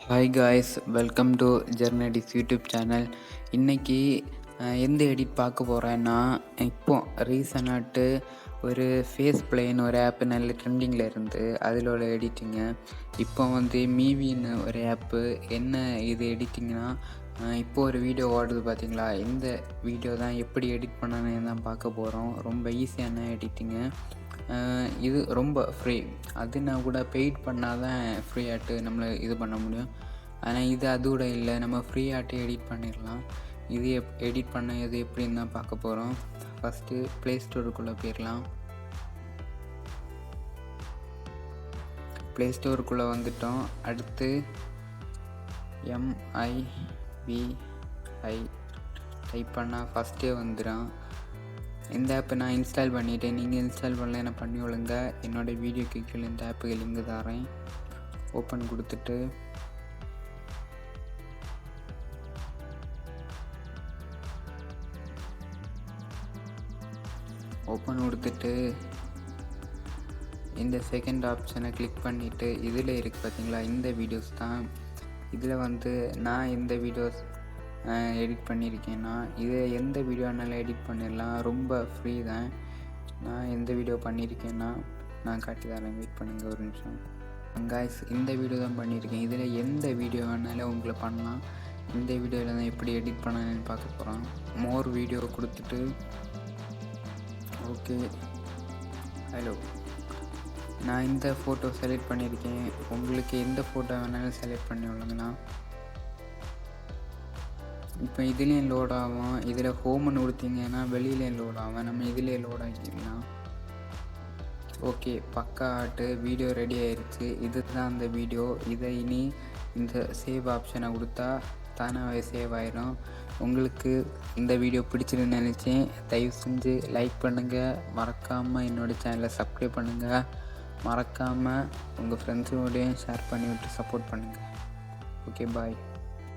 Hi guys, welcome to ஜெர்னடிஸ் YouTube channel. இன்றைக்கி எந்த எடிட் பார்க்க போகிறேன்னா, இப்போ ரீசனாட்டு ஒரு ஃபேஸ் பிளேன்னு ஒரு ஆப்பு நல்ல ட்ரெண்டிங்கில் இருந்து அதில் உள்ள எடிட்டிங்கு. இப்போ வந்து மீவின்னு ஒரு ஆப்பு. என்ன இது எடிட்டிங்னா, இப்போ ஒரு வீடியோ ஓடுது பார்த்தீங்களா, இந்த வீடியோ தான் எப்படி எடிட் பண்ணணுன்னு தான் பார்க்க போகிறோம். ரொம்ப ஈஸியான எடிட்டிங்கு. இது ரொம்ப ஃப்ரீ. அதுனா கூட பெய்ட் பண்ணால் தான் ஃப்ரீ ஆட்டு நம்மளை இது பண்ண முடியும். ஆனால் இது அதோட இல்லை, நம்ம ஃப்ரீ ஆட்டே எடிட் பண்ணிடலாம். இது எடிட் பண்ண இது எப்படின்னு தான் பார்க்க போகிறோம். ஃபஸ்ட்டு ப்ளே ஸ்டோருக்குள்ளே போயிடலாம். ப்ளே ஸ்டோருக்குள்ளே வந்துட்டோம். அடுத்து MIVI டைப் பண்ணால் ஃபஸ்ட்டே வந்துடும். இந்த ஆப்பை நான் இன்ஸ்டால் பண்ணிவிட்டேன். நீங்கள் இன்ஸ்டால் பண்ணல என்ன பண்ணி விழுங்க. என்னோடய வீடியோக்கு கீழே இந்த ஆப்புக்கு லிங்க் தரேன். ஓப்பன் கொடுத்துட்டு இந்த செகண்ட் ஆப்ஷனை கிளிக் பண்ணிவிட்டு இதில் இருக்குது பார்த்தீங்களா, இந்த வீடியோஸ் தான். இதில் வந்து நான் எந்த வீடியோஸ் எடிட் பண்ணியிருக்கேன்னா, இதை எந்த வீடியோனாலும் எடிட் பண்ணிடலாம். ரொம்ப ஃப்ரீ தான். நான் எந்த வீடியோ பண்ணியிருக்கேன்னா நான் காட்டி தரேன், வெயிட் பண்ணுங்கள் ஒரு நிமிஷம். காய்ஸ், இந்த வீடியோ தான் பண்ணியிருக்கேன். இதில் எந்த வீடியோ வேணாலும் உங்களை பண்ணலாம். இந்த வீடியோவில் தான் எப்படி எடிட் பண்ணணும்னு பார்க்க போகிறோம். மோர் வீடியோ கொடுத்துட்டு ஓகே ஹலோ, நான் இந்த ஃபோட்டோ செலக்ட் பண்ணியிருக்கேன். உங்களுக்கு எந்த ஃபோட்டோ வேணாலும் செலக்ட் பண்ணி விடுங்கண்ணா. இப்போ இதுலேயும் லோட் ஆகும். இதில் ஹோம்னு கொடுத்தீங்கன்னா வெளியிலேயும் லோட் ஆகும். நம்ம இதிலே லோட் ஆகிக்கலாம். ஓகே, பக்கா ஆட்டு வீடியோ ரெடி ஆயிடுச்சு. இது தான் அந்த வீடியோ. இதை இனி இந்த சேவ் ஆப்ஷனை கொடுத்தா தானாகவே சேவ் ஆயிடும். உங்களுக்கு இந்த வீடியோ பிடிச்சிருன்னு நினச்சேன். தயவு செஞ்சு லைக் பண்ணுங்கள். மறக்காமல் என்னோடய சேனலை சப்ஸ்கிரைப் பண்ணுங்கள். மறக்காமல் உங்கள் ஃப்ரெண்ட்ஸோடையும் ஷேர் பண்ணி விட்டு சப்போர்ட் பண்ணுங்கள். ஓகே, பாய்.